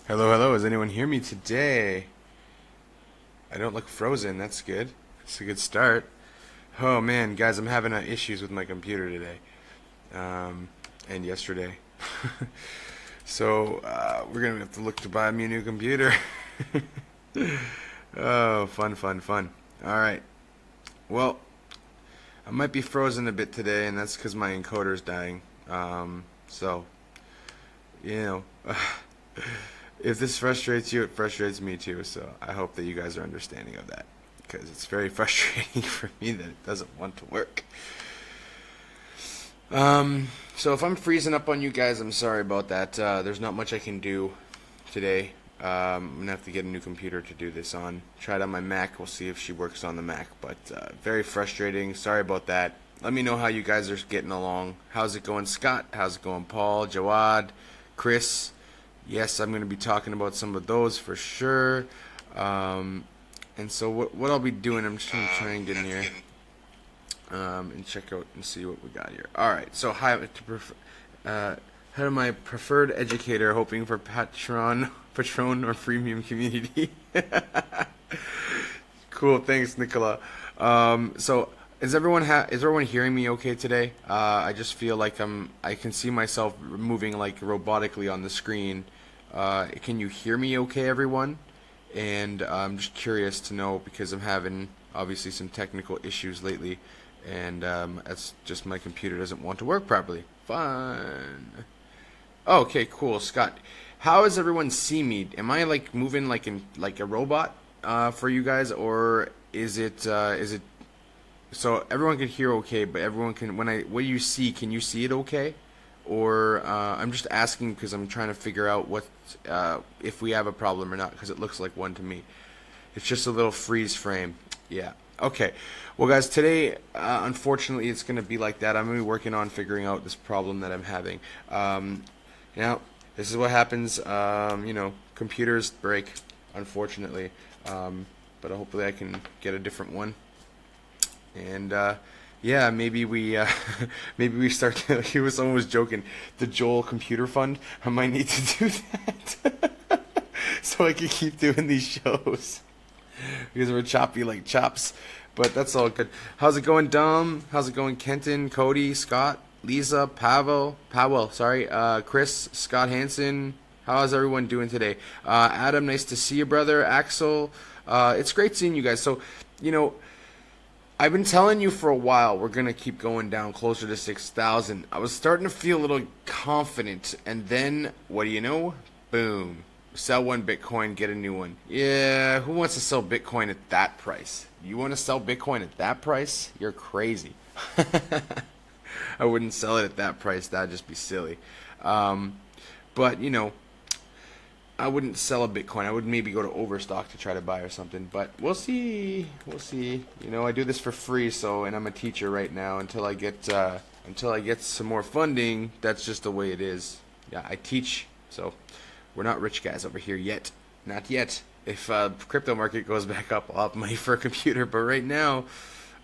Hello, hello. Does anyone hear me today? I don't look frozen. That's good. It's a good start. Oh man, guys, I'm having issues with my computer today, and yesterday. So we're gonna have to look to buy me a new computer. Oh, fun, fun, fun. All right. Well, I might be frozen a bit today, and that's because my encoder's dying. So you know. If this frustrates you, it frustrates me too, so I hope that you guys are understanding of that. Because it's very frustrating for me that it doesn't want to work. So if I'm freezing up on you guys, I'm sorry about that. There's not much I can do today. I'm going to have to get a new computer to do this on. Try it on my Mac. We'll see if she works on the Mac. But very frustrating. Sorry about that. Let me know how you guys are getting along. How's it going, Scott? How's it going, Paul, Jawad, Chris? Yes, I'm going to be talking about some of those for sure. And so what I'll be doing, I'm just going to try and get in here and check out and see what we got here. All right, so hi to my preferred educator, hoping for patron or freemium community. Cool, thanks, Nicola. So is everyone hearing me okay today? I just feel like I can see myself moving like robotically on the screen. Can you hear me okay, everyone? And I'm just curious to know because I'm having obviously some technical issues lately, and that's just my computer doesn't want to work properly. Fun. Okay, cool, Scott. How does everyone see me? Am I like moving like a robot for you guys, or is it so everyone can hear okay, but everyone can what do you see? Can you see it okay? Or I'm just asking because I'm trying to figure out what if we have a problem or not, because it looks like one to me. It's just a little freeze frame. Yeah. Okay. Well, guys, today unfortunately it's going to be like that. I'm going to be working on figuring out this problem that I'm having. Now, this is what happens. Computers break, unfortunately. But hopefully I can get a different one. And yeah, maybe we maybe we start to, someone was joking, the Joel Computer Fund. I might need to do that so I can keep doing these shows because we're choppy like chops. But that's all good. How's it going, Dom? How's it going, Kenton, Cody, Scott, Lisa, Powell, sorry, Chris, Scott Hansen? How's everyone doing today? Adam, nice to see you, brother. Axel, it's great seeing you guys. So, I've been telling you for a while we're going to keep going down closer to 6,000. I was starting to feel a little confident, and then, what do you know? Boom. Sell one Bitcoin, get a new one. Yeah, who wants to sell Bitcoin at that price? You want to sell Bitcoin at that price? You're crazy. I wouldn't sell it at that price. That'd just be silly. But, I wouldn't sell a Bitcoin. I would maybe go to Overstock to try to buy or something. But we'll see. We'll see. I do this for free, and I'm a teacher right now until I get some more funding. That's just the way it is. Yeah, I teach, so we're not rich guys over here yet. Not yet. If crypto market goes back up, I'll have money for a computer. But right now,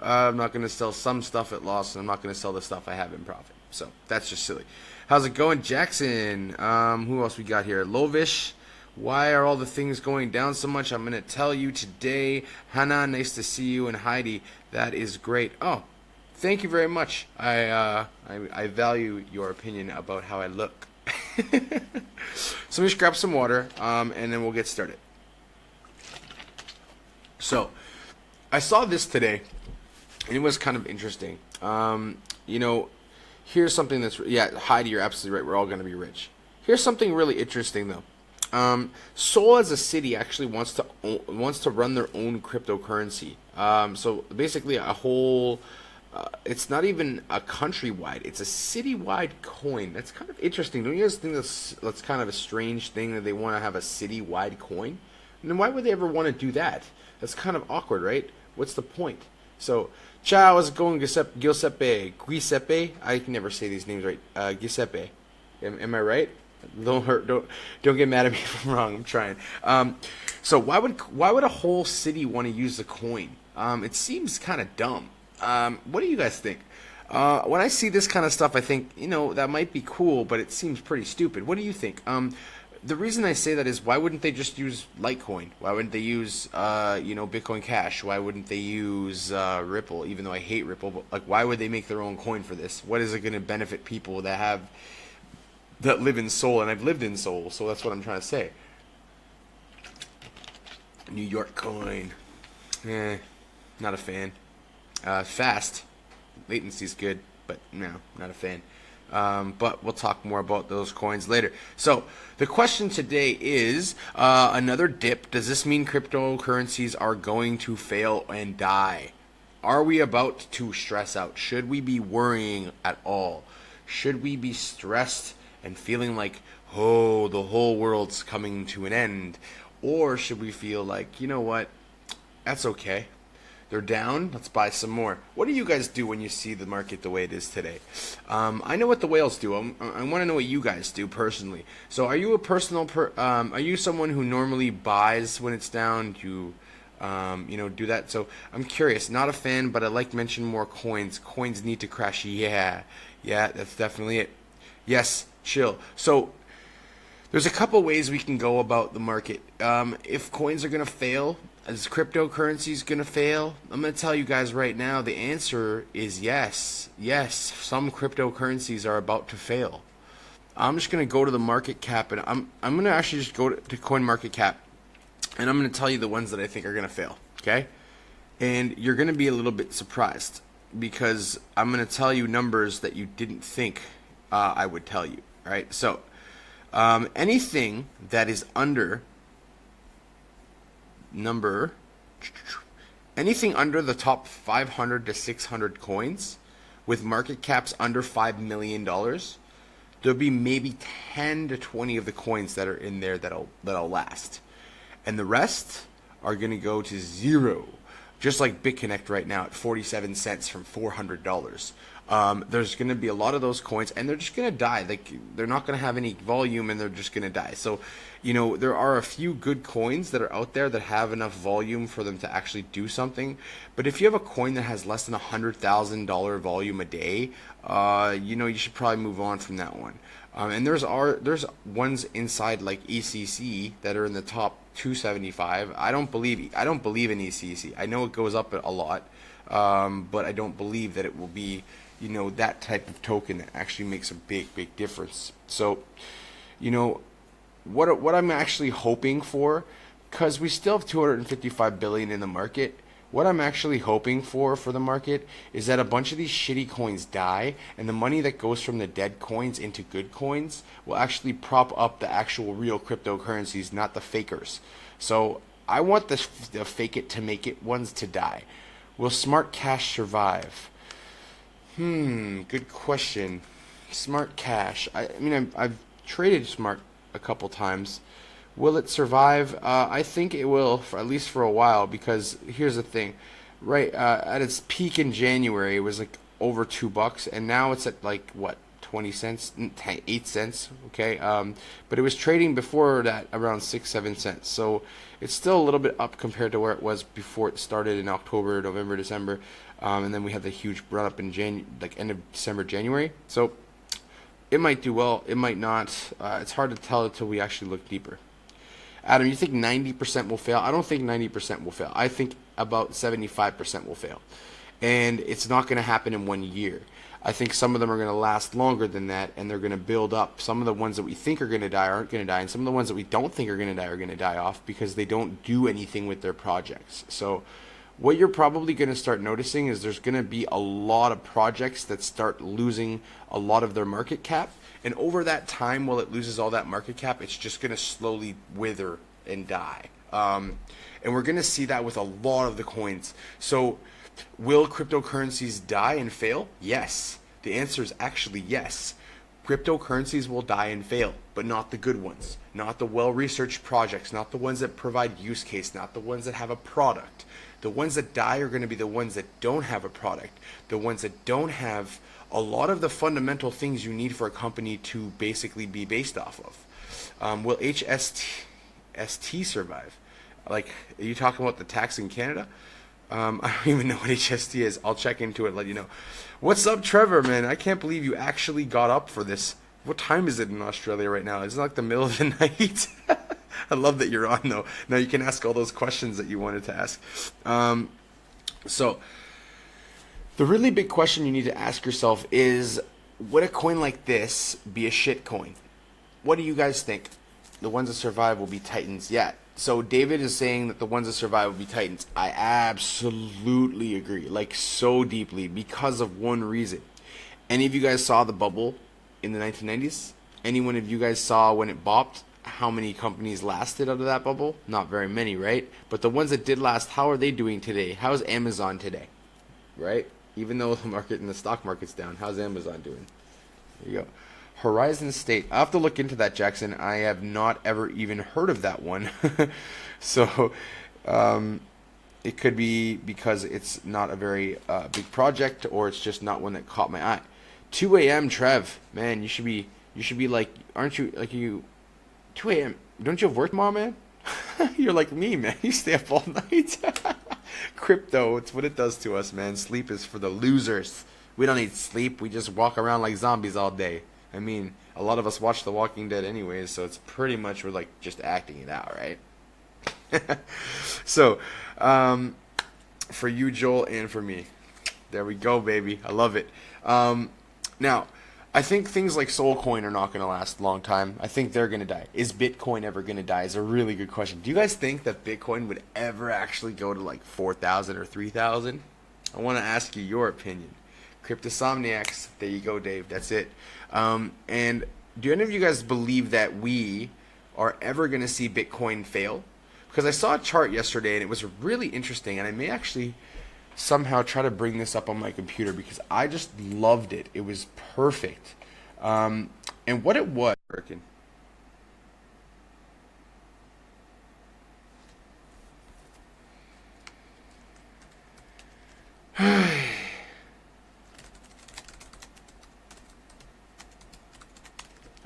I'm not going to sell some stuff at loss, and I'm not going to sell the stuff I have in profit. So that's just silly. How's it going, Jackson? Who else we got here? Lovish. Why are all the things going down so much? I'm going to tell you today. Hannah, nice to see you. And Heidi, that is great. Oh, thank you very much. I value your opinion about how I look. So let me just grab some water, and then we'll get started. So, I saw this today, and it was kind of interesting. Here's something that's... Yeah, Heidi, you're absolutely right. We're all going to be rich. Here's something really interesting, though. Seoul as a city actually wants to run their own cryptocurrency. So basically a whole, it's not even a countrywide, it's a citywide coin. That's kind of interesting. Don't you guys think that's kind of a strange thing that they want to have a citywide coin? And then why would they ever want to do that? That's kind of awkward, right? What's the point? So, ciao, how's it going, Giuseppe? I can never say these names right. Giuseppe. Am I right? Don't get mad at me if I'm wrong. I'm trying. So why would a whole city want to use the coin? It seems kind of dumb. What do you guys think? When I see this kind of stuff, I think that might be cool, but it seems pretty stupid. What do you think? The reason I say that is, why wouldn't they just use Litecoin? Why wouldn't they use Bitcoin Cash? Why wouldn't they use Ripple? Even though I hate Ripple, but like, why would they make their own coin for this? What is it going to benefit people that live in Seoul? And I've lived in Seoul, so that's what I'm trying to say. New York coin, not a fan. Fast, latency's good, but no, not a fan. But we'll talk more about those coins later. So the question today is another dip. Does this mean cryptocurrencies are going to fail and die? Are we about to stress out? Should we be worrying at all? Should we be stressed and feeling like, oh, the whole world's coming to an end? Or should we feel like, you know what, that's okay. They're down. Let's buy some more. What do you guys do when you see the market the way it is today? I know what the whales do. I want to know what you guys do personally. So, are you are you someone who normally buys when it's down? Do you do that? So, I'm curious. Not a fan, but I like mention more coins. Coins need to crash. Yeah, that's definitely it. Yes, chill. So, there's a couple ways we can go about the market. If coins are gonna fail, is cryptocurrencies going to fail? I'm going to tell you guys right now, the answer is yes. Yes, some cryptocurrencies are about to fail. I'm just going to go to the market cap, and I'm going to actually just go to coin market cap, and I'm going to tell you the ones that I think are going to fail, okay? And you're going to be a little bit surprised, because I'm going to tell you numbers that you didn't think I would tell you, right? So, anything that is anything under the top 500 to 600 coins with market caps under $5 million, there'll be maybe 10 to 20 of the coins that are in there that'll last. And the rest are going to go to zero. Just like BitConnect right now at 47 cents from $400. There's going to be a lot of those coins, and they're just going to die. Like, they're not going to have any volume, and they're just going to die. So, there are a few good coins that are out there that have enough volume for them to actually do something. But if you have a coin that has less than $100,000 volume a day, you should probably move on from that one. And there's ones inside like ECC that are in the top 275. I don't believe in ECC. I know it goes up a lot, but I don't believe that it will be that type of token that actually makes a big difference. So, what I'm actually hoping for, because we still have 255 billion in the market. What I'm actually hoping for the market is that a bunch of these shitty coins die, and the money that goes from the dead coins into good coins will actually prop up the actual real cryptocurrencies, not the fakers. So I want the fake it to make it ones to die. Will smart cash survive? Good question. Smart cash. I've traded smart a couple times. Will it survive? I think it will, at least for a while, because here's the thing. Right, at its peak in January, it was like over $2, and now it's at like, what, 20 cents? 8 cents, okay? But it was trading before that around 6-7 cents. So it's still a little bit up compared to where it was before it started in October, November, December. And then we had the huge run up in end of December, January. So it might do well, it might not. It's hard to tell until we actually look deeper. Adam, you think 90% will fail? I don't think 90% will fail. I think about 75% will fail. And it's not going to happen in 1 year. I think some of them are going to last longer than that, and they're going to build up. Some of the ones that we think are going to die aren't going to die, and some of the ones that we don't think are going to die off because they don't do anything with their projects. So what you're probably going to start noticing is there's going to be a lot of projects that start losing a lot of their market cap. And over that time, while it loses all that market cap, it's just going to slowly wither and die. And we're going to see that with a lot of the coins. So will cryptocurrencies die and fail? Yes. The answer is actually yes. Cryptocurrencies will die and fail, but not the good ones. Not the well-researched projects, not the ones that provide use case, not the ones that have a product. The ones that die are going to be the ones that don't have a product, the ones that don't have a lot of the fundamental things you need for a company to basically be based off of. Will HST survive? Like, are you talking about the tax in Canada? I don't even know what HST is. I'll check into it, let you know. What's up, Trevor, man? I can't believe you actually got up for this What time is it in Australia right now? It's like the middle of the night. I love that you're on though. Now you can ask all those questions that you wanted to ask. So the really big question you need to ask yourself is, would a coin like this be a shit coin? What do you guys think? The ones that survive will be Titans. Yeah. So David is saying that the ones that survive will be Titans. I absolutely agree. Like so deeply because of one reason. Any of you guys saw the bubble in the 1990s? Any one of you guys saw when it bopped? How many companies lasted out of that bubble? Not very many, right? But the ones that did last, how are they doing today? How's Amazon today? Right? Even though the market and the stock market's down, how's Amazon doing? There you go. Horizon State. I'll have to look into that, Jackson. I have not ever even heard of that one. So it could be because it's not a very big project, or it's just not one that caught my eye. 2 a.m. Trev, man, you should be like, aren't you like you? 2 a.m. Don't you have work tomorrow, man? You're like me, man. You stay up all night. Crypto, it's what it does to us, man. Sleep is for the losers. We don't need sleep. We just walk around like zombies all day. I mean, a lot of us watch The Walking Dead anyways, so it's pretty much we're like just acting it out, right? So, for you, Joel, and for me. There we go, baby. I love it. Now, I think things like Soulcoin are not going to last a long time. I think they're going to die. Is Bitcoin ever going to die is a really good question. Do you guys think that Bitcoin would ever actually go to like 4,000 or 3,000? I want to ask you your opinion. Cryptosomniacs. There you go, Dave. That's it. And do any of you guys believe that we are ever going to see Bitcoin fail? Because I saw a chart yesterday and it was really interesting, and I may actually somehow try to bring this up on my computer because I just loved it. It was perfect. And what it was,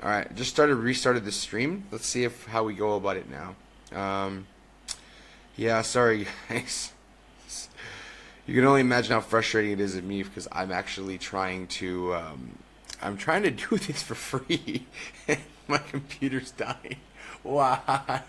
all right, just restarted the stream. Let's see if how we go about it now. Yeah, sorry guys. You can only imagine how frustrating it is at me because I'm actually trying to I'm trying to do this for free and my computer's dying. Why?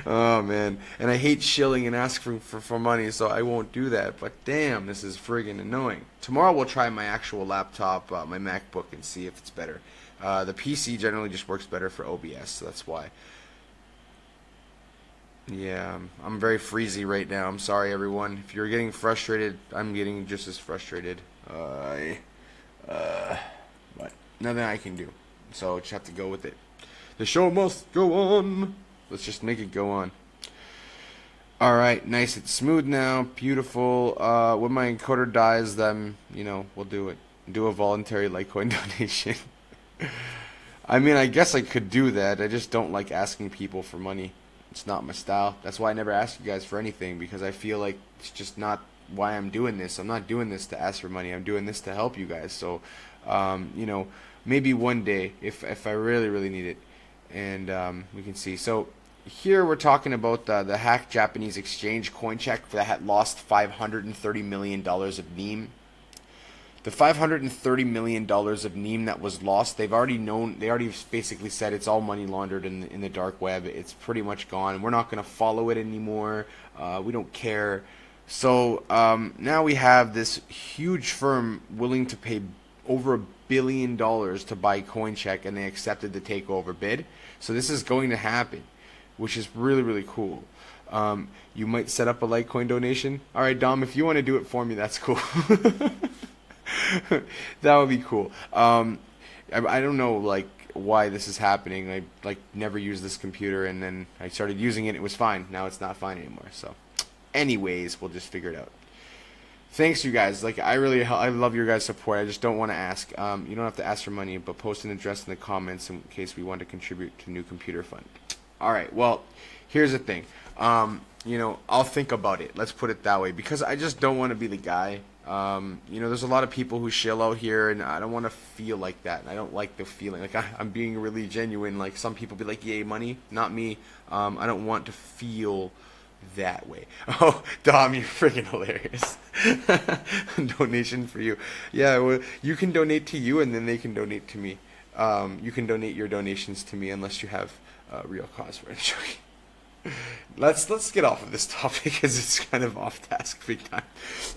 Oh man. And I hate shilling and asking for money, so I won't do that. But damn, this is friggin' annoying. Tomorrow we'll try my actual laptop, my MacBook, and see if it's better. The PC generally just works better for OBS, so that's why. Yeah, I'm very freezy right now. I'm sorry, everyone. If you're getting frustrated, I'm getting just as frustrated. But nothing I can do. So just have to go with it. The show must go on. Let's just make it go on. All right, nice and smooth now. Beautiful. When my encoder dies, then we'll do it. Do a voluntary Litecoin donation. I mean, I guess I could do that. I just don't like asking people for money. It's not my style. That's why I never ask you guys for anything, because I feel like it's just not why I'm doing this. I'm not doing this to ask for money. I'm doing this to help you guys. So, maybe one day if I really, really need it, and we can see. So here we're talking about the hacked Japanese exchange coin check that had lost $530 million of NEEM. The $530 million of NEEM that was lost, they already basically said it's all money laundered in the dark web. It's pretty much gone. We're not going to follow it anymore. We don't care. So now we have this huge firm willing to pay over $1 billion to buy CoinCheck, and they accepted the takeover bid. So this is going to happen, which is really, really cool. You might set up a Litecoin donation. All right, Dom, if you want to do it for me, that's cool. That would be cool. I don't know why this is happening. I never used this computer, and then I started using it. It was fine. Now it's not fine anymore. So, anyways, we'll just figure it out. Thanks, you guys. I love your guys' support. I just don't want to ask. You don't have to ask for money, but post an address in the comments in case we want to contribute to New Computer Fund. All right. Well, here's the thing. I'll think about it. Let's put it that way, because I just don't want to be the guy. There's a lot of people who shill out here, and I don't want to feel like that. I don't like the feeling. I'm being really genuine. Like, some people be like, yay, money. Not me. I don't want to feel that way. Oh, Dom, you're freaking hilarious. Donation for you. Yeah, well, you can donate to you, and then they can donate to me. You can donate your donations to me unless you have a real cause for it. Let's get off of this topic because it's kind of off task big time.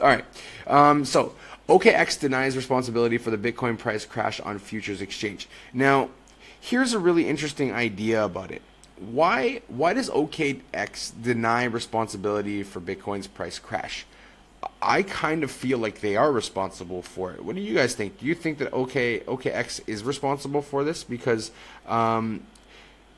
All right. So OKX denies responsibility for the Bitcoin price crash on futures exchange. Now, here's a really interesting idea about it. Why does OKX deny responsibility for Bitcoin's price crash? I kind of feel like they are responsible for it. What do you guys think? Do you think that OKX is responsible for this? Because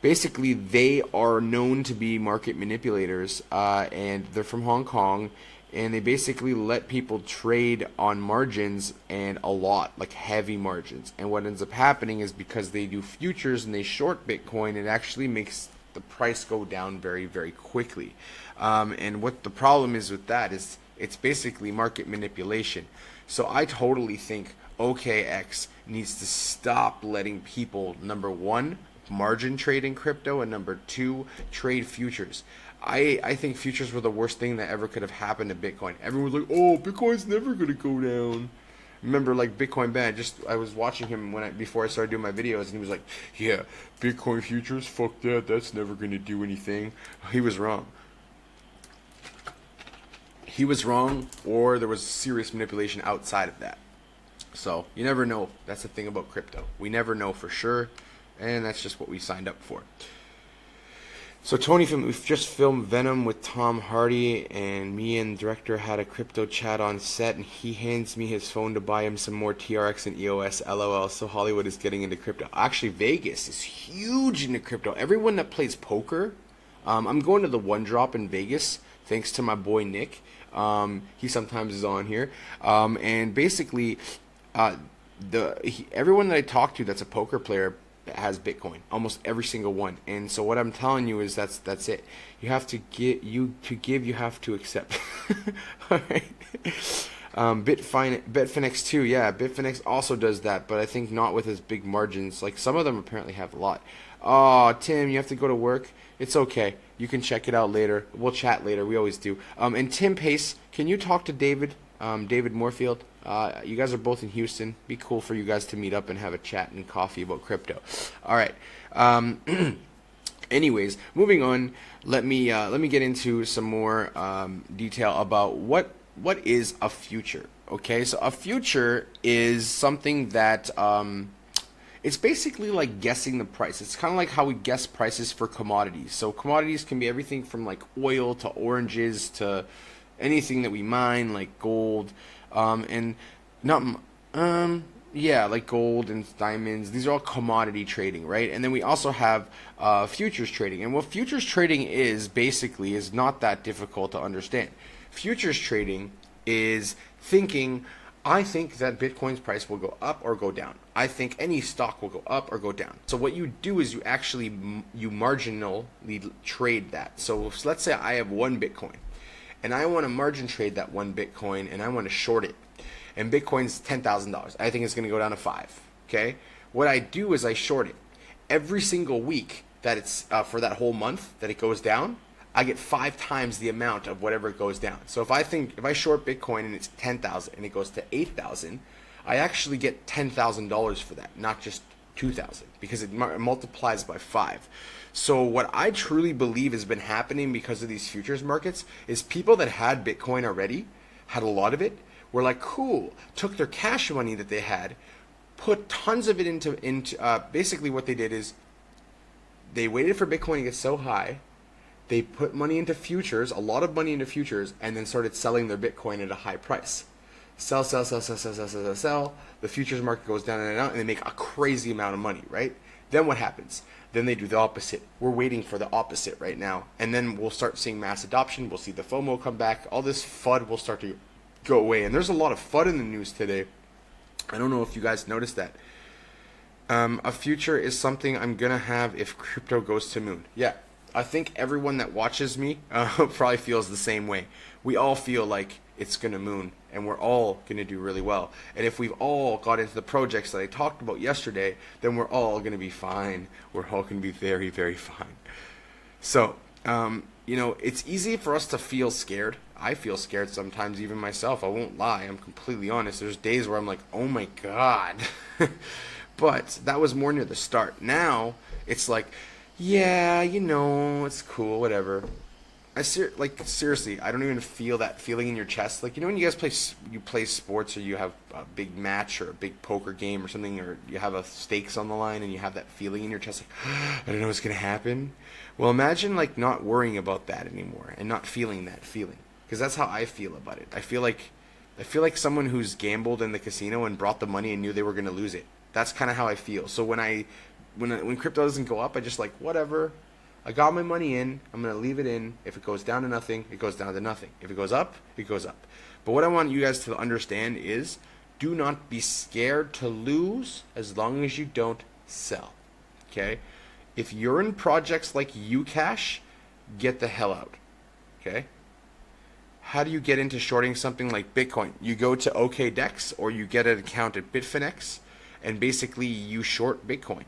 basically they are known to be market manipulators, and they're from Hong Kong, and they basically let people trade on margins, and a lot, like heavy margins. And what ends up happening is because they do futures and they short Bitcoin, it actually makes the price go down very, very quickly. And what the problem is with that is it's basically market manipulation. So I totally think OKX needs to stop letting people, number one, margin trade in crypto, and number two, trade futures. I think futures were the worst thing that ever could have happened to Bitcoin. Everyone's like, oh, Bitcoin's never going to go down. Remember, like, Bitcoin Ben, I was watching him before I started doing my videos, and he was like, yeah, Bitcoin futures, fuck that, that's never going to do anything. He was wrong. He was wrong, or there was serious manipulation outside of that. So, you never know. That's the thing about crypto. We never know for sure, and that's just what we signed up for. So Tony, we've just filmed Venom with Tom Hardy, and me and the director had a crypto chat on set, and he hands me his phone to buy him some more TRX and EOS, LOL. So Hollywood is getting into crypto. Actually, Vegas is huge into crypto. Everyone that plays poker, I'm going to the One Drop in Vegas, thanks to my boy Nick. He sometimes is on here, and basically, everyone that I talk to that's a poker player has Bitcoin, almost every single one. And so what I'm telling you is that's it. You have to give, you have to accept. All right. Bitfinex too, yeah. Bitfinex also does that, but I think not with as big margins. Like some of them apparently have a lot. Oh, Tim, you have to go to work. It's okay. You can check it out later. We'll chat later. We always do. And Tim Pace, can you talk to David? David Moorfield. You guys are both in Houston. Be cool for you guys to meet up and have a chat and coffee about crypto. All right. Anyways, moving on. Let me get into some more detail about what is a future. Okay, so a future is something that it's basically like guessing the price. It's kind of like how we guess prices for commodities. So commodities can be everything from like oil to oranges to anything that we mine, like gold, and like gold and diamonds. These are all commodity trading, right? And then we also have futures trading. And what futures trading is basically is not that difficult to understand. Futures trading is thinking, I think that Bitcoin's price will go up or go down. I think any stock will go up or go down. So what you do is you marginally trade that. So let's say I have one Bitcoin, and I want to margin trade that one Bitcoin, and I want to short it. And Bitcoin's $10,000. I think it's going to go down to 5. Okay? What I do is I short it. Every single week that it's for that whole month that it goes down, I get 5 times the amount of whatever it goes down. So if I short Bitcoin and it's 10,000 and it goes to 8,000, I actually get $10,000 for that, not just 2,000, because it multiplies by 5. So what I truly believe has been happening because of these futures markets is people that had Bitcoin already, had a lot of it, were like, cool, took their cash money that they had, put tons of it into basically what they did is they waited for Bitcoin to get so high, they put money into futures, a lot of money into futures, and then started selling their Bitcoin at a high price. Sell. The futures market goes down and out, and they make a crazy amount of money, right? Then what happens? Then they do the opposite. We're waiting for the opposite right now. And then we'll start seeing mass adoption. We'll see the FOMO come back. All this FUD will start to go away. And there's a lot of FUD in the news today. I don't know if you guys noticed that. A future is something I'm going to have if crypto goes to moon. Yeah, I think everyone that watches me probably feels the same way. We all feel like it's going to moon, and we're all going to do really well. And if we've all got into the projects that I talked about yesterday, then we're all going to be fine. We're all going to be very, very fine. So, it's easy for us to feel scared. I feel scared sometimes, even myself. I won't lie. I'm completely honest. There's days where I'm like, oh my God. But that was more near the start. Now it's like, yeah, it's cool, whatever. Like seriously, I don't even feel that feeling in your chest. Like when you guys play sports, or you have a big match or a big poker game or something, or you have a stakes on the line and you have that feeling in your chest, like I don't know what's gonna happen. Well, imagine like not worrying about that anymore and not feeling that feeling, because that's how I feel about it. I feel like someone who's gambled in the casino and brought the money and knew they were gonna lose it. That's kind of how I feel. So when crypto doesn't go up, I just like whatever. I got my money in. I'm going to leave it in. If it goes down to nothing, it goes down to nothing. If it goes up, it goes up. But what I want you guys to understand is do not be scared to lose as long as you don't sell. Okay? If you're in projects like Ucash, get the hell out. Okay? How do you get into shorting something like Bitcoin? You go to OKDex or you get an account at Bitfinex, and basically you short Bitcoin.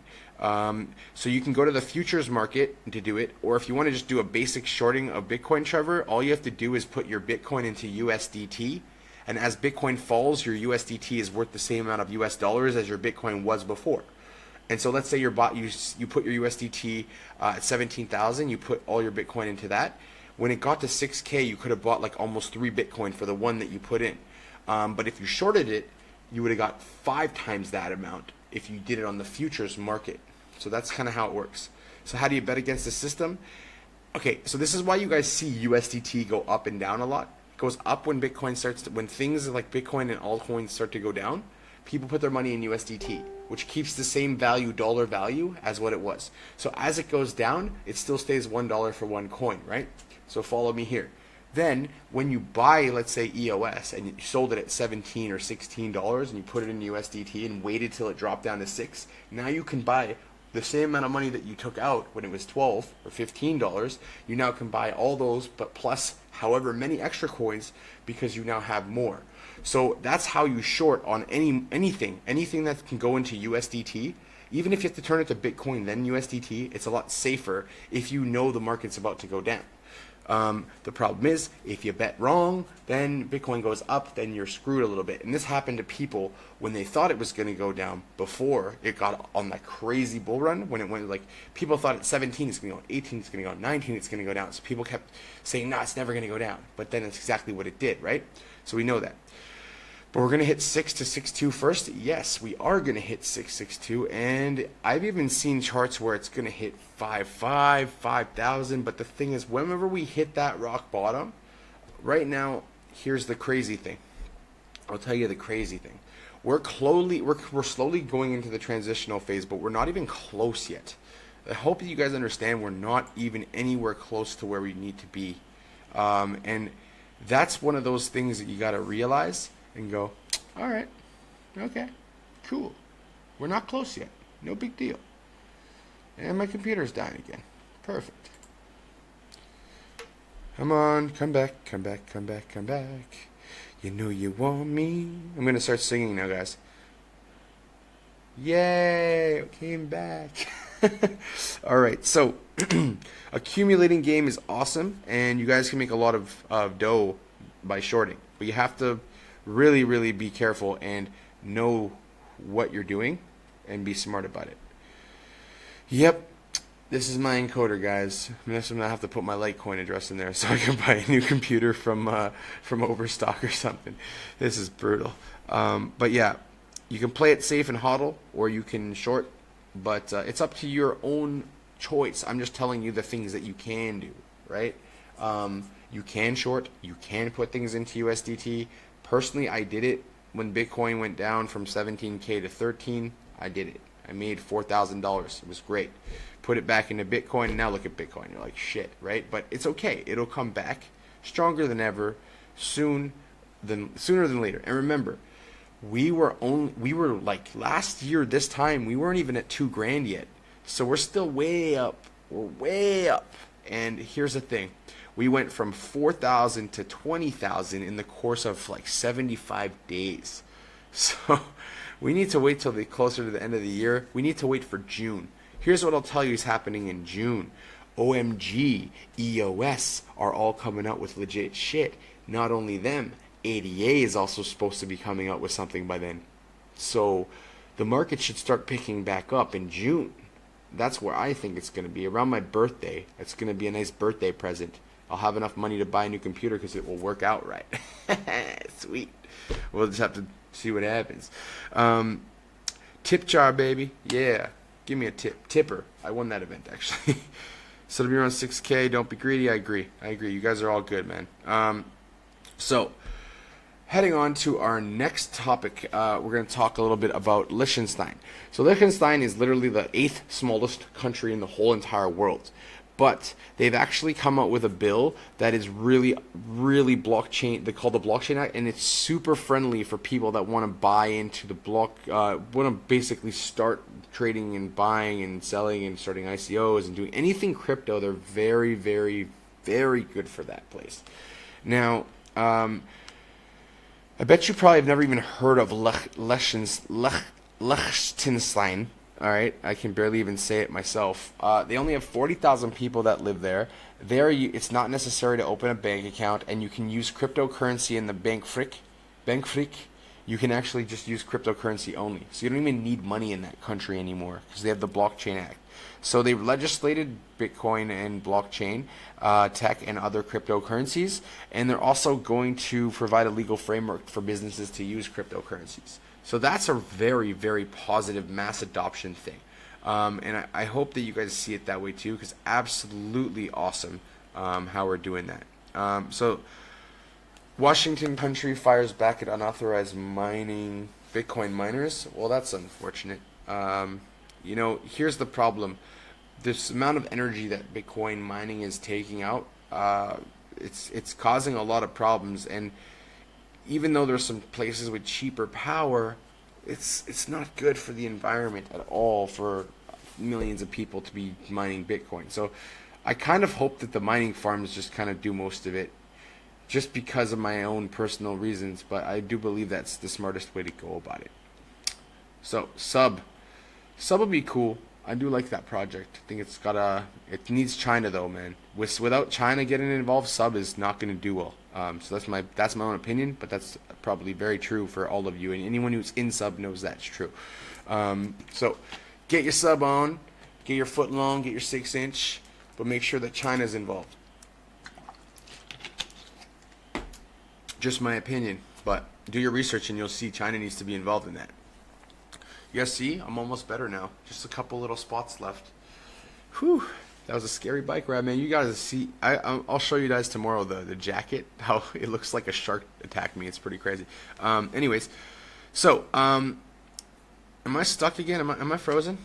So you can go to the futures market to do it, or if you want to just do a basic shorting of Bitcoin, Trevor, all you have to do is put your Bitcoin into USDT, and as Bitcoin falls, your USDT is worth the same amount of US dollars as your Bitcoin was before. And so let's say you put your USDT at 17,000, you put all your Bitcoin into that. When it got to 6K, you could have bought like almost 3 Bitcoin for the one that you put in. But if you shorted it, you would have got 5 times that amount if you did it on the futures market. So that's kind of how it works. So how do you bet against the system? Okay, so this is why you guys see USDT go up and down a lot. It goes up when when things like Bitcoin and altcoins start to go down, people put their money in USDT, which keeps the same dollar value as what it was. So as it goes down, it still stays $1 for one coin, right? So follow me here. Then when you buy, let's say EOS, and you sold it at $17 or $16 and you put it in USDT and waited till it dropped down to 6, now you can buy the same amount of money that you took out when it was $12 or $15. You now can buy all those, but plus however many extra coins, because you now have more. So that's how you short on anything that can go into USDT. Even if you have to turn it to Bitcoin then USDT, it's a lot safer if you know the market's about to go down. The problem is, if you bet wrong, then Bitcoin goes up, then you're screwed a little bit. And this happened to people when they thought it was going to go down before it got on that crazy bull run. When it went, like, people thought at 17 it's going to go, 18 it's going to go, 19 it's going to go down. So people kept saying, no, it's never going to go down. But then it's exactly what it did, right? So we know that. But we're going to hit 6 to 6.2 first. Yes, we are going to hit 6.62. And I've even seen charts where it's going to hit 5.5, 5,000. But the thing is, whenever we hit that rock bottom, right now, here's the crazy thing. I'll tell you the crazy thing. We're slowly going into the transitional phase, but we're not even close yet. I hope that you guys understand we're not even anywhere close to where we need to be. And that's one of those things that you got to realize and go, all right, okay, cool. We're not close yet. No big deal. And my computer's dying again. Perfect. Come on, come back, come back, come back, come back. You know you want me. I'm going to start singing now, guys. Yay, I came back. All right, so accumulating game is awesome, and you guys can make a lot of dough by shorting. But you have to really, really be careful and know what you're doing and be smart about it. Yep, this is my encoder, guys. I'm gonna have to put my Litecoin address in there so I can buy a new computer from Overstock or something. This is brutal. But yeah, you can play it safe and hodl, or you can short. But it's up to your own choice. I'm just telling you the things that you can do, right? You can short. You can put things into USDT. Personally, I did it when Bitcoin went down from 17K to 13. I did it. I made $4,000. It was great. Put it back into Bitcoin, and now look at Bitcoin. You're like, shit, right? But it's okay. It'll come back stronger than ever, sooner than later. And remember, we were like last year this time, we weren't even at $2,000 yet. So we're still way up. We're way up. And here's the thing. We went from 4,000 to 20,000 in the course of like 75 days. So we need to wait till closer to the end of the year. We need to wait for June. Here's what I'll tell you is happening in June. OMG, EOS are all coming out with legit shit. Not only them, ADA is also supposed to be coming out with something by then. So the market should start picking back up in June. That's where I think it's going to be, around my birthday. It's going to be a nice birthday present. I'll have enough money to buy a new computer because it will work out right. Sweet. We'll just have to see what happens. Tip jar, baby. Yeah. Give me a tip. Tipper. I won that event, actually. So to be around 6K, don't be greedy. I agree. You guys are all good, man. So, heading on to our next topic, we're going to talk a little bit about Liechtenstein. So Liechtenstein is literally the 8th smallest country in the whole entire world. But they've actually come out with a bill that is really, really blockchain. They call the Blockchain Act, and it's super friendly for people that want to buy into the want to basically start trading and buying and selling and starting ICOs and doing anything crypto. They're very, very, very good for that place. Now, I bet you probably have never even heard of Liechtenstein. All right, I can barely even say it myself. They only have 40,000 people that live there. It's not necessary to open a bank account, and you can use cryptocurrency in the Bankfrik. You can actually just use cryptocurrency only. So you don't even need money in that country anymore because they have the Blockchain Act. So they legislated Bitcoin and blockchain tech and other cryptocurrencies, and they're also going to provide a legal framework for businesses to use cryptocurrencies. So that's a very, very positive mass adoption thing. And I hope that you guys see it that way too, because absolutely awesome how we're doing that. So Washington country fires back at unauthorized mining Bitcoin miners. Well, that's unfortunate. Here's the problem. This amount of energy that Bitcoin mining is taking out, it's causing a lot of problems. And even though there's some places with cheaper power, it's not good for the environment at all for millions of people to be mining Bitcoin. So I kind of hope that the mining farms just kind of do most of it just because of my own personal reasons, but I do believe that's the smartest way to go about it. So Sub would be cool. I do like that project. I think it needs China though, man. Without China getting involved, Sub is not going to do well. So that's my own opinion, but that's probably very true for all of you, and anyone who's in Sub knows that's true. So get your Sub on, get your foot long, get your 6-inch, but make sure that China's involved. Just my opinion, but do your research and you'll see China needs to be involved in that. You guys see, I'm almost better now. Just a couple little spots left. Whew, that was a scary bike ride, man. You guys see, I'll show you guys tomorrow the jacket, how it looks like a shark attacked me. It's pretty crazy. Anyways, so am I stuck again? Am I frozen?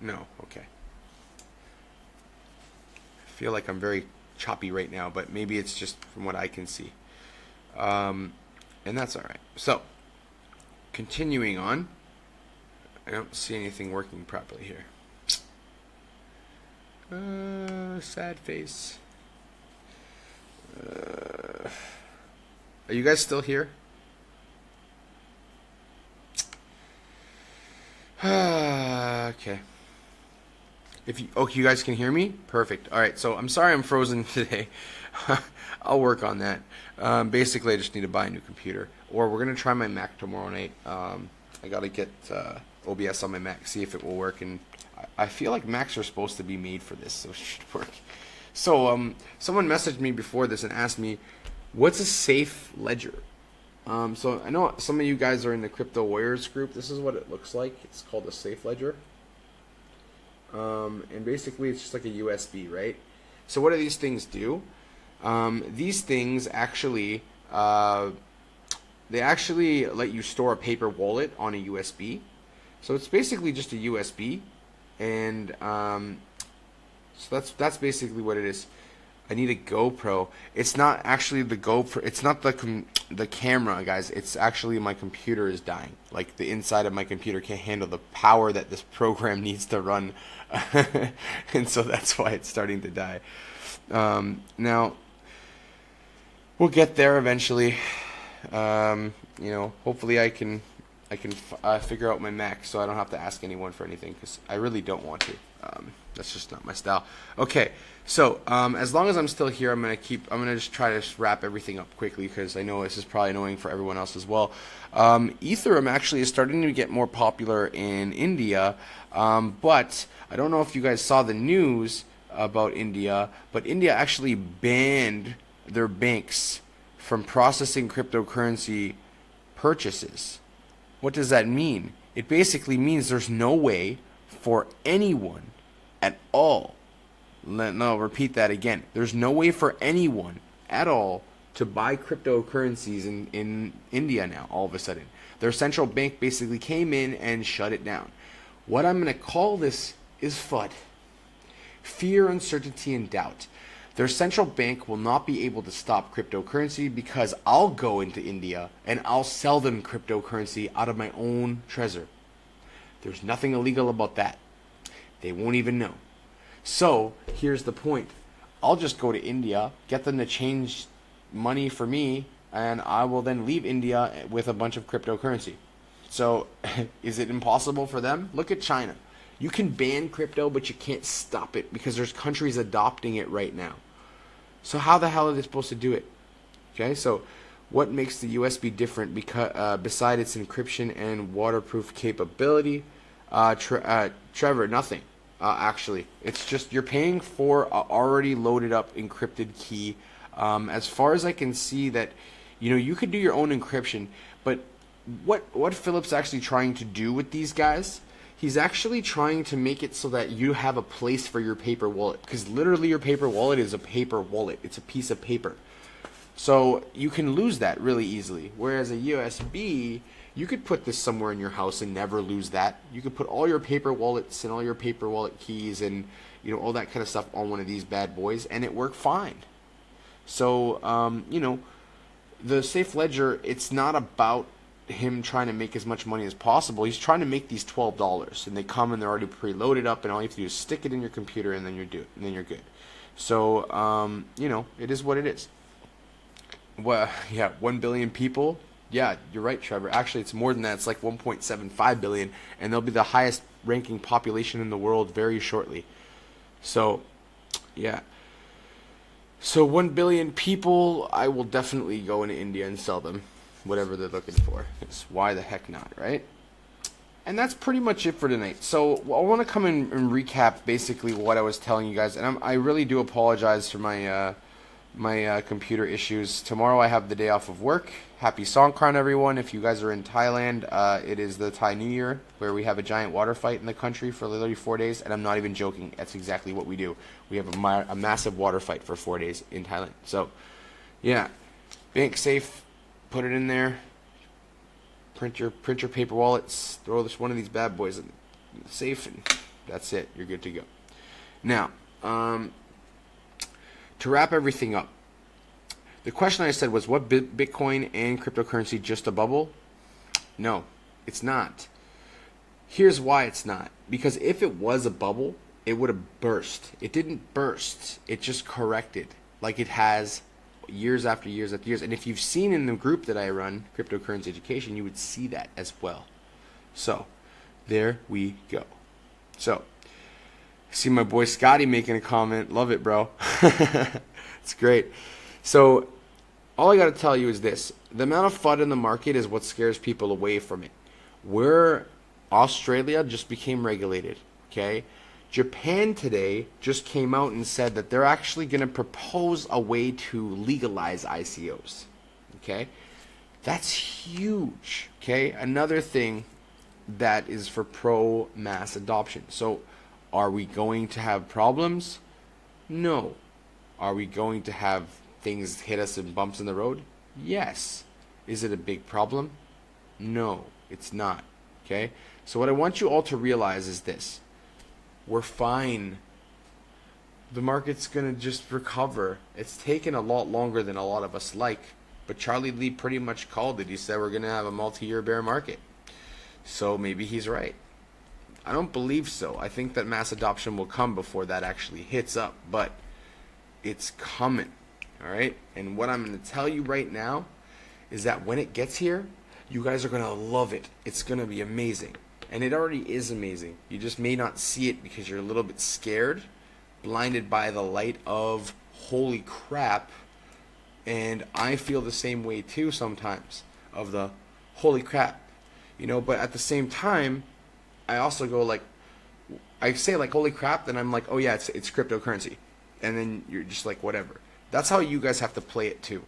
No, okay. I feel like I'm very choppy right now, but maybe it's just from what I can see. And that's all right. So, continuing on, I don't see anything working properly here. Sad face. Are you guys still here? Okay. You guys can hear me? Perfect. All right. So I'm sorry I'm frozen today. I'll work on that. Basically, I just need to buy a new computer, or we're gonna try my Mac tomorrow night. I gotta get OBS on my Mac, see if it will work, and I feel like Macs are supposed to be made for this, so it should work. So someone messaged me before this and asked me, "What's a safe ledger?" So I know some of you guys are in the Crypto Warriors group. This is what it looks like. It's called a safe ledger. And basically it's just like a USB, right? So what do these things do? These things actually, they actually let you store a paper wallet on a USB. So it's basically just a USB, and so that's basically what it is. I need a GoPro. It's not actually the GoPro. It's not the camera, guys. It's actually my computer is dying. Like the inside of my computer can't handle the power that this program needs to run, and so that's why it's starting to die. Now we'll get there eventually. Hopefully I can figure out my Mac so I don't have to ask anyone for anything, because I really don't want to. That's just not my style. Okay, so as long as I'm still here, I'm gonna just try to just wrap everything up quickly because I know this is probably annoying for everyone else as well. Ethereum actually is starting to get more popular in India, but I don't know if you guys saw the news about India, but India actually banned their banks from processing cryptocurrency purchases. What does that mean? It basically means there's no way for anyone at all. No, I'll repeat that again. There's no way for anyone at all to buy cryptocurrencies in India now, all of a sudden. Their central bank basically came in and shut it down. What I'm going to call this is FUD. Fear, uncertainty, and doubt. Their central bank will not be able to stop cryptocurrency because I'll go into India and I'll sell them cryptocurrency out of my own treasure. There's nothing illegal about that. They won't even know. So here's the point. I'll just go to India, get them to change money for me, and I will then leave India with a bunch of cryptocurrency. So is it impossible for them? Look at China. You can ban crypto, but you can't stop it because there's countries adopting it right now. So how the hell are they supposed to do it? Okay, so what makes the USB different beside its encryption and waterproof capability? Trevor, nothing. Actually, it's just you're paying for a already loaded up encrypted key. As far as I can see, that you could do your own encryption, but what Philip's actually trying to do with these guys? He's actually trying to make it so that you have a place for your paper wallet, because literally your paper wallet is a paper wallet. It's a piece of paper. So you can lose that really easily. Whereas a USB, you could put this somewhere in your house and never lose that. You could put all your paper wallets and all your paper wallet keys and all that kind of stuff on one of these bad boys, and it worked fine. So the safe ledger, it's not about him trying to make as much money as possible. He's trying to make these $12, and they come and they're already preloaded up, and all you have to do is stick it in your computer, and then you're good. So it is what it is. Well, yeah, 1 billion people. Yeah, you're right, Trevor. Actually, it's more than that. It's like 1.75 billion, and they'll be the highest ranking population in the world very shortly. So, yeah. So 1 billion people, I will definitely go into India and sell them whatever they're looking for. It's why the heck not, right? And that's pretty much it for tonight. So I want to come in and recap basically what I was telling you guys, and I really do apologize for my computer issues. Tomorrow I have the day off of work. Happy Songkran, everyone. If you guys are in Thailand, it is the Thai New Year, where we have a giant water fight in the country for literally 4 days, and I'm not even joking. That's exactly what we do. We have a massive water fight for 4 days in Thailand. So, yeah, bank safe. Put it in there. Print your paper wallets. Throw one of these bad boys in the safe, and that's it. You're good to go. Now, to wrap everything up, the question I said was, what Bitcoin and cryptocurrency just a bubble? No, it's not. Here's why it's not. Because if it was a bubble, it would have burst. It didn't burst. It just corrected, like it has years after years after years. And if you've seen in the group that I run, Cryptocurrency Education, you would see that as well. So, there we go. So, I see my boy Scotty making a comment. Love it, bro. It's great. So, all I got to tell you is this. The amount of FUD in the market is what scares people away from it. Australia just became regulated, okay? Japan today just came out and said that they're actually going to propose a way to legalize ICOs. Okay? That's huge. Okay? Another thing that is for pro mass adoption. So, are we going to have problems? No. Are we going to have things hit us and bumps in the road? Yes. Is it a big problem? No, it's not. Okay? So what I want you all to realize is this. We're fine. The market's going to just recover. It's taken a lot longer than a lot of us like. But Charlie Lee pretty much called it. He said we're going to have a multi-year bear market. So maybe he's right. I don't believe so. I think that mass adoption will come before that actually hits up. But it's coming. All right? And what I'm going to tell you right now is that when it gets here, you guys are going to love it. It's going to be amazing. And it already is amazing. You just may not see it because you're a little bit scared, blinded by the light of holy crap. And I feel the same way too sometimes, of the holy crap. But at the same time, I also go like, I say like holy crap, then I'm like, oh yeah, it's cryptocurrency. And then you're just like, whatever. That's how you guys have to play it too.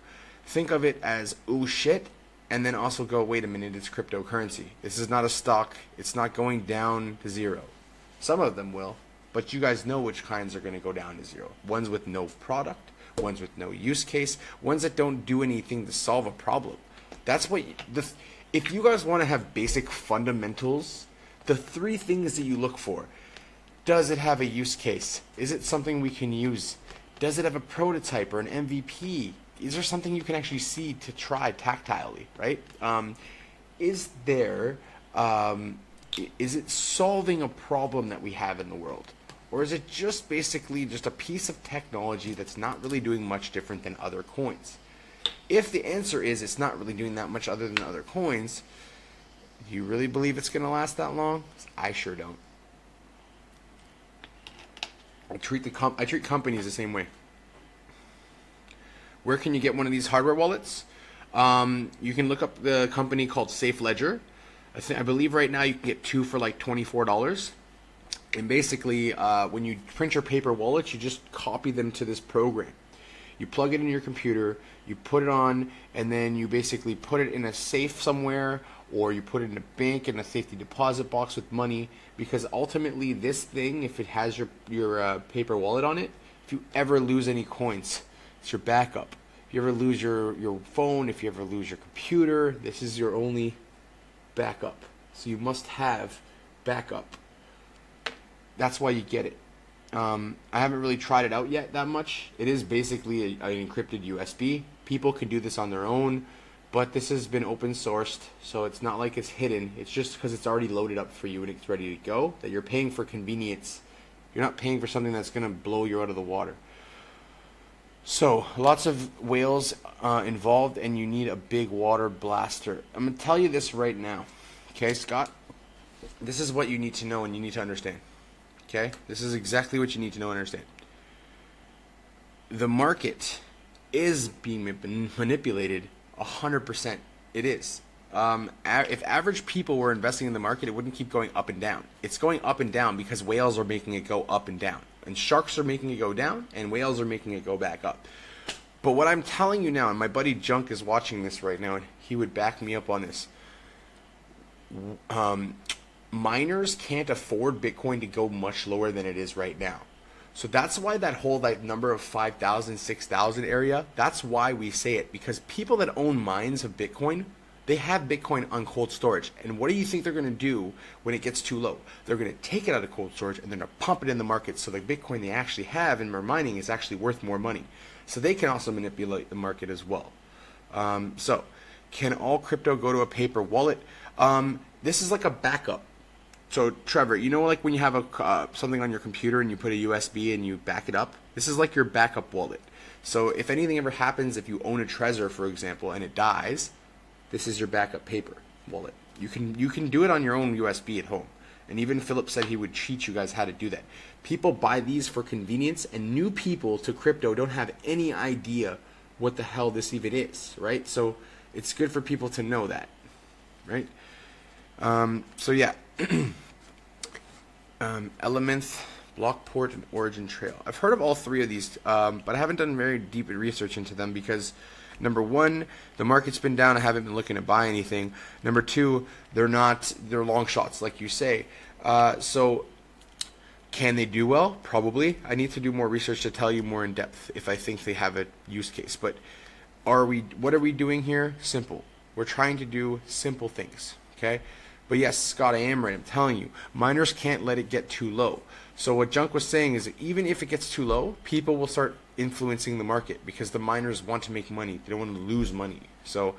Think of it as, oh shit, and then also go, wait a minute, it's cryptocurrency. This is not a stock. It's not going down to zero. Some of them will, but you guys know which kinds are going to go down to zero. Ones with no product, ones with no use case, ones that don't do anything to solve a problem. That's what, if you guys want to have basic fundamentals, the three things that you look for: does it have a use case? Is it something we can use? Does it have a prototype or an MVP? Is there something you can actually see to try tactilely, right? Is it solving a problem that we have in the world? Or is it just basically just a piece of technology that's not really doing much different than other coins? If the answer is it's not really doing that much other than other coins, do you really believe it's going to last that long? I sure don't. I treat companies the same way. Where can you get one of these hardware wallets? You can look up the company called Safe Ledger. I believe right now you can get two for like $24. And basically, when you print your paper wallets, you just copy them to this program. You plug it in your computer, you put it on, and then you basically put it in a safe somewhere, or you put it in a bank in a safety deposit box with money. Because ultimately, this thing, if it has your paper wallet on it, if you ever lose any coins, it's your backup. If you ever lose your phone, if you ever lose your computer, this is your only backup. So you must have backup. That's why you get it. I haven't really tried it out yet that much. It is basically an encrypted USB. People can do this on their own, but this has been open sourced, so it's not like it's hidden. It's just because it's already loaded up for you and it's ready to go that you're paying for convenience. You're not paying for something that's going to blow you out of the water. So, lots of whales involved, and you need a big water blaster. I'm going to tell you this right now. Okay, Scott? This is what you need to know and you need to understand. Okay? This is exactly what you need to know and understand. The market is being manipulated 100%. It is. If average people were investing in the market, it wouldn't keep going up and down. It's going up and down because whales are making it go up and down. And sharks are making it go down, and whales are making it go back up. But what I'm telling you now, and my buddy Junk is watching this right now, and he would back me up on this. Miners can't afford Bitcoin to go much lower than it is right now. So that's why that whole number of 5,000, 6,000 area, that's why we say it. Because people that own mines of Bitcoin, they have Bitcoin on cold storage. And what do you think they're going to do when it gets too low? They're going to take it out of cold storage and they're going to pump it in the market so the Bitcoin they actually have in their mining is actually worth more money. So they can also manipulate the market as well. So can all crypto go to a paper wallet? This is like a backup. So Trevor, like when you have something on your computer and you put a USB and you back it up? This is like your backup wallet. So if anything ever happens, if you own a Trezor, for example, and it dies, this is your backup paper wallet. You can do it on your own USB at home. And even Philip said he would teach you guys how to do that. People buy these for convenience, and new people to crypto don't have any idea what the hell this even is, right? So it's good for people to know that, right? So yeah, Elementh, Blockport, and Origin Trail. I've heard of all three of these, but I haven't done very deep research into them because, number one, the market's been down. I haven't been looking to buy anything. Number two, they're long shots, like you say. So can they do well? Probably. I need to do more research to tell you more in depth if I think they have a use case. But what are we doing here? Simple. We're trying to do simple things, okay? But yes, Scott, I am right. I'm telling you, miners can't let it get too low. So what Junk was saying is that even if it gets too low, people will start influencing the market because the miners want to make money. They don't want to lose money. So,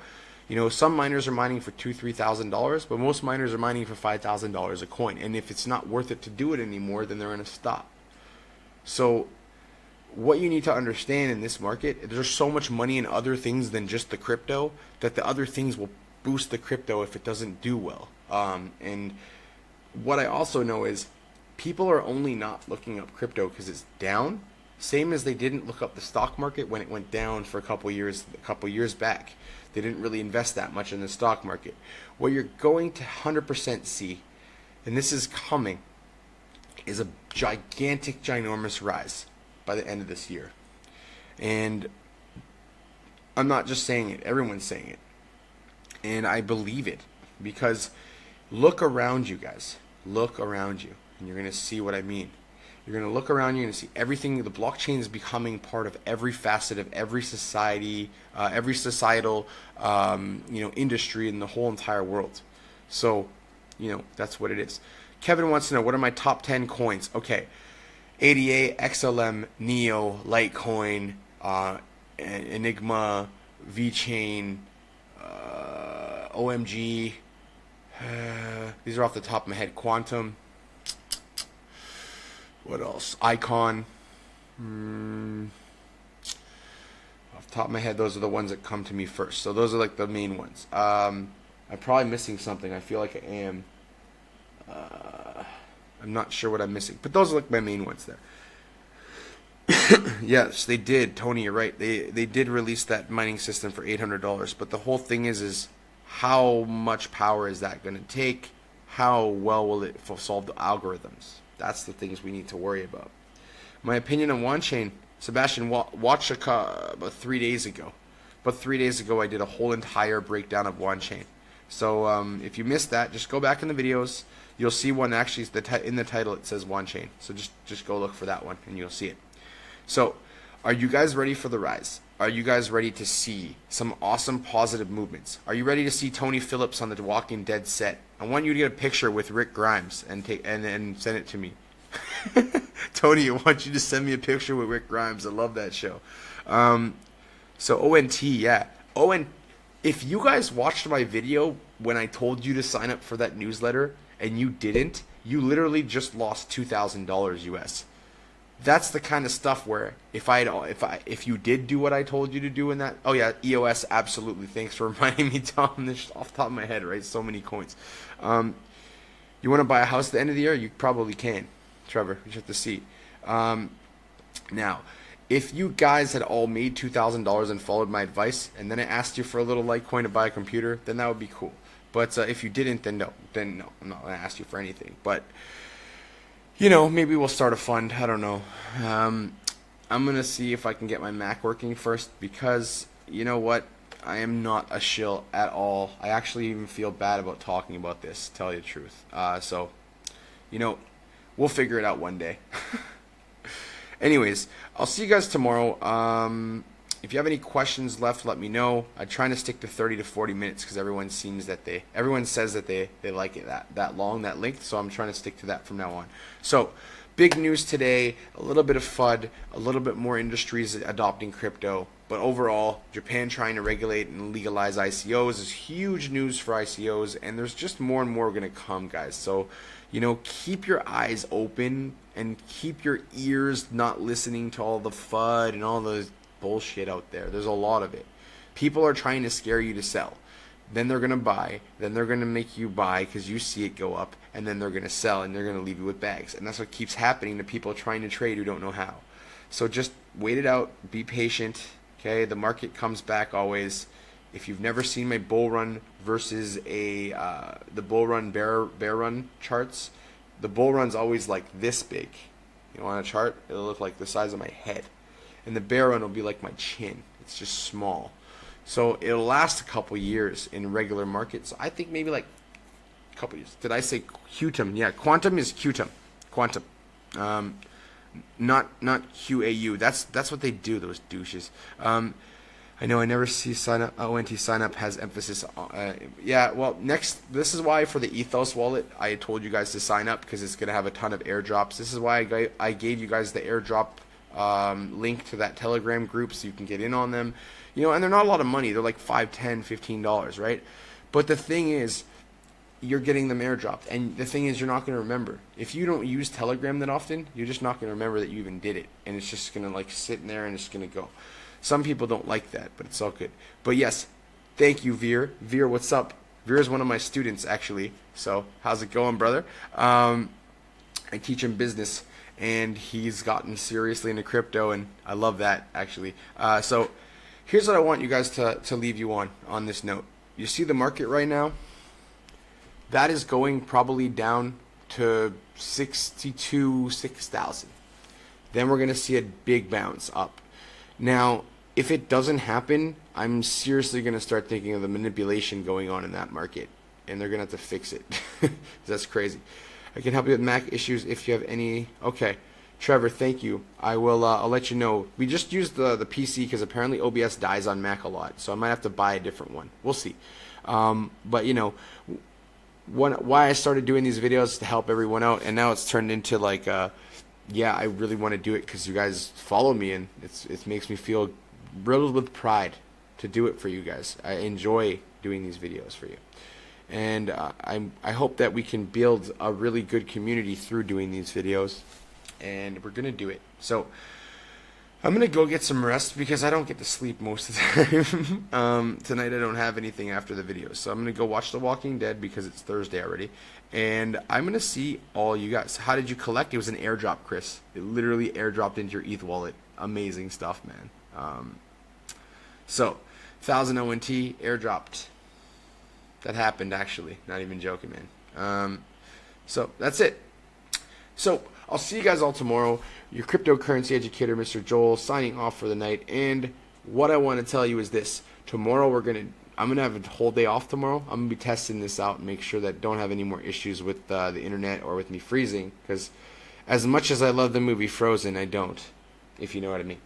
some miners are mining for $2,000, $3,000, but most miners are mining for $5,000 a coin. And if it's not worth it to do it anymore, then they're going to stop. So what you need to understand in this market, there's so much money in other things than just the crypto that the other things will boost the crypto if it doesn't do well. And what I also know is people are only not looking up crypto because it's down, same as they didn't look up the stock market when it went down for a couple years back. They didn't really invest that much in the stock market. What you're going to 100% see, and this is coming, is a gigantic, ginormous rise by the end of this year. And I'm not just saying it, everyone's saying it. And I believe it because look around you guys. Look around you and you're going to see what I mean. You're going to look around, you're going to see everything. The blockchain is becoming part of every facet of every society, every societal industry in the whole entire world. So, that's what it is. Kevin wants to know, what are my top 10 coins? Okay, ADA, XLM, Neo, Litecoin, Enigma, VeChain, OMG. These are off the top of my head. Quantum. What else? Icon. Off the top of my head, those are the ones that come to me first. So those are like the main ones. I'm probably missing something. I feel like I am. I'm not sure what I'm missing. But those are like my main ones there. Yes, they did. Tony, you're right. They did release that mining system for $800. But the whole thing is how much power is that going to take? How well will it solve the algorithms? That's the things we need to worry about. My opinion on OneChain, Sebastian, watched about 3 days ago. About 3 days ago, I did a whole entire breakdown of OneChain. So if you missed that, just go back in the videos. You'll see one actually in the title. It says OneChain. So just go look for that one, and you'll see it. So, are you guys ready for the rise? Are you guys ready to see some awesome positive movements? Are you ready to see Tony Phillips on the Walking Dead set? I want you to get a picture with Rick Grimes and send it to me. Tony, I want you to send me a picture with Rick Grimes. I love that show. So ONT, yeah. If you guys watched my video when I told you to sign up for that newsletter and you didn't, you literally just lost $2,000 US. That's the kind of stuff where if you did do what I told you to do in that, oh yeah, EOS, absolutely. Thanks for reminding me, Tom. This off the top of my head, right? So many coins. You want to buy a house at the end of the year? You probably can, Trevor. You just have to see. Now, if you guys had all made $2,000 and followed my advice, and then I asked you for a little Litecoin to buy a computer, then that would be cool. But if you didn't, then no. I'm not going to ask you for anything. But maybe we'll start a fund. I don't know. I'm going to see if I can get my Mac working first because, you know what? I am not a shill at all. I actually even feel bad about talking about this, to tell you the truth. So, we'll figure it out one day. Anyways, I'll see you guys tomorrow. If you have any questions left, let me know. I'm trying to stick to 30 to 40 minutes because everyone says that they like it that long, that length. So I'm trying to stick to that from now on. So big news today, a little bit of FUD, a little bit more industries adopting crypto. But overall, Japan trying to regulate and legalize ICOs is huge news for ICOs. And there's just more and more going to come, guys. So, keep your eyes open and keep your ears not listening to all the FUD and all the bullshit out there. There's a lot of it. People are trying to scare you to sell. Then they're going to buy. Then they're going to make you buy because you see it go up. And then they're going to sell and they're going to leave you with bags. And that's what keeps happening to people trying to trade who don't know how. So just wait it out. Be patient. Okay? The market comes back always. If you've never seen my bull run versus the bull run bear run charts, the bull run's always like this big. On a chart, it'll look like the size of my head. And the bear run will be like my chin. It's just small. So it'll last a couple years in regular markets. I think maybe like a couple years. Did I say QTM? Yeah, quantum is QTM. Quantum. Not QAU. That's what they do, those douches. I know I never see sign up. ONT sign up has emphasis on. Yeah, well, this is why for the Ethos wallet, I told you guys to sign up because it's going to have a ton of airdrops. This is why I gave you guys the airdrop link to that Telegram group so you can get in on them. And they're not a lot of money. They're like $5, $10, $15, right? But the thing is, you're getting them airdropped. And the thing is, you're not going to remember. If you don't use Telegram that often, you're just not going to remember that you even did it. And it's just going to sit in there and it's going to go. Some people don't like that, but it's all good. But yes, thank you, Veer. Veer, what's up? Veer's one of my students, actually. So how's it going, brother? I teach him business, and he's gotten seriously into crypto, and I love that, actually. So here's what I want you guys to leave you on this note. You see the market right now? That is going probably down to 6,000. Then we're going to see a big bounce up. Now, if it doesn't happen, I'm seriously going to start thinking of the manipulation going on in that market, and they're going to have to fix it. That's crazy. I can help you with Mac issues if you have any. Okay, Trevor, thank you. I will. I'll let you know. We just used the PC because apparently OBS dies on Mac a lot, so I might have to buy a different one. We'll see. But you know, why I started doing these videos is to help everyone out, and now it's turned into like, yeah, I really want to do it because you guys follow me, and it makes me feel riddled with pride to do it for you guys. I enjoy doing these videos for you. And I hope that we can build a really good community through doing these videos, and we're going to do it. So I'm going to go get some rest because I don't get to sleep most of the time. Tonight I don't have anything after the videos, so I'm going to go watch The Walking Dead because it's Thursday already, and I'm going to see all you guys. How did you collect? It was an airdrop, Chris. It literally airdropped into your ETH wallet. Amazing stuff, man. So 1,000 ONT airdropped. That happened, actually. Not even joking, man. So that's it. So I'll see you guys all tomorrow. Your cryptocurrency educator, Mr. Joel, signing off for the night. And what I want to tell you is this: tomorrow I'm gonna have a whole day off tomorrow. I'm gonna be testing this out and make sure that I don't have any more issues with the internet or with me freezing. Because as much as I love the movie Frozen, I don't. If you know what I mean.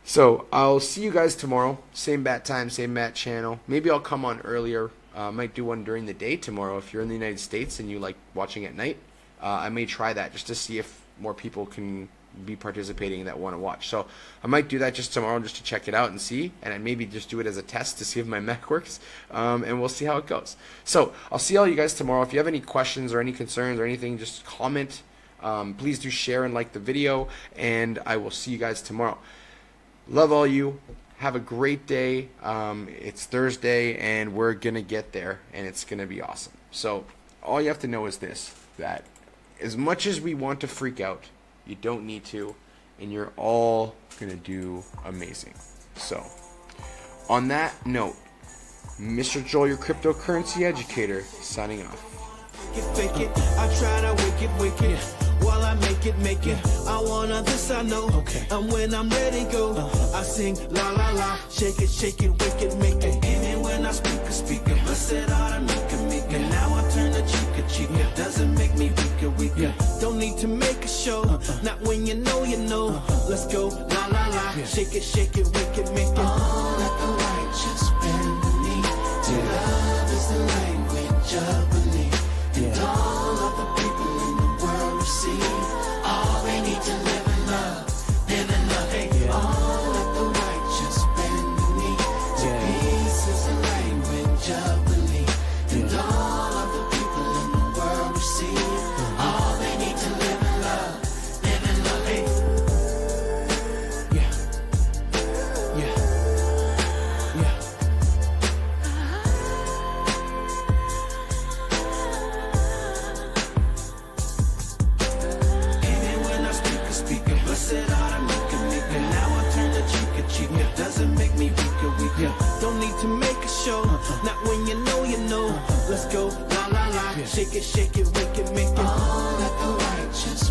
So I'll see you guys tomorrow. Same bat time, same bat channel. Maybe I'll come on earlier. I might do one during the day tomorrow. If you're in the United States and you like watching at night, I may try that just to see if more people can be participating that want to watch. So I might do that just tomorrow just to check it out and see, and I maybe just do it as a test to see if my Mac works, and we'll see how it goes. So I'll see all you guys tomorrow. If you have any questions or any concerns or anything, just comment. Please do share and like the video, and I will see you guys tomorrow. Love all you. Have a great day. It's Thursday, and we're going to get there, and it's going to be awesome. So all you have to know is this, that as much as we want to freak out, you don't need to, and you're all going to do amazing. So on that note, Mr. Joel, your cryptocurrency educator, signing off. Fake it, I try to wake it. While I make it. I want this, I know. Okay. And when I'm ready, go. I sing la la la, shake it, wake it, make it. Even when I speak it. I said all I make it. Now I turn to chica. Doesn't make me weaker. Don't need to make a show. Not when you know. Let's go la la la, shake it, wake it, make it. All that the righteous bend the knee to. Love is the language of belief. And all of the people in the world receive all they need to live in love. Hey, all let the righteous bend the knee to peace is the language of belief. And all of the people in the world receive all they need to live in love. Hey. Yeah. Doesn't make me weaker. Don't need to make a show. Not when you know. Let's go la la la, shake it, wake it, make it. All that the righteous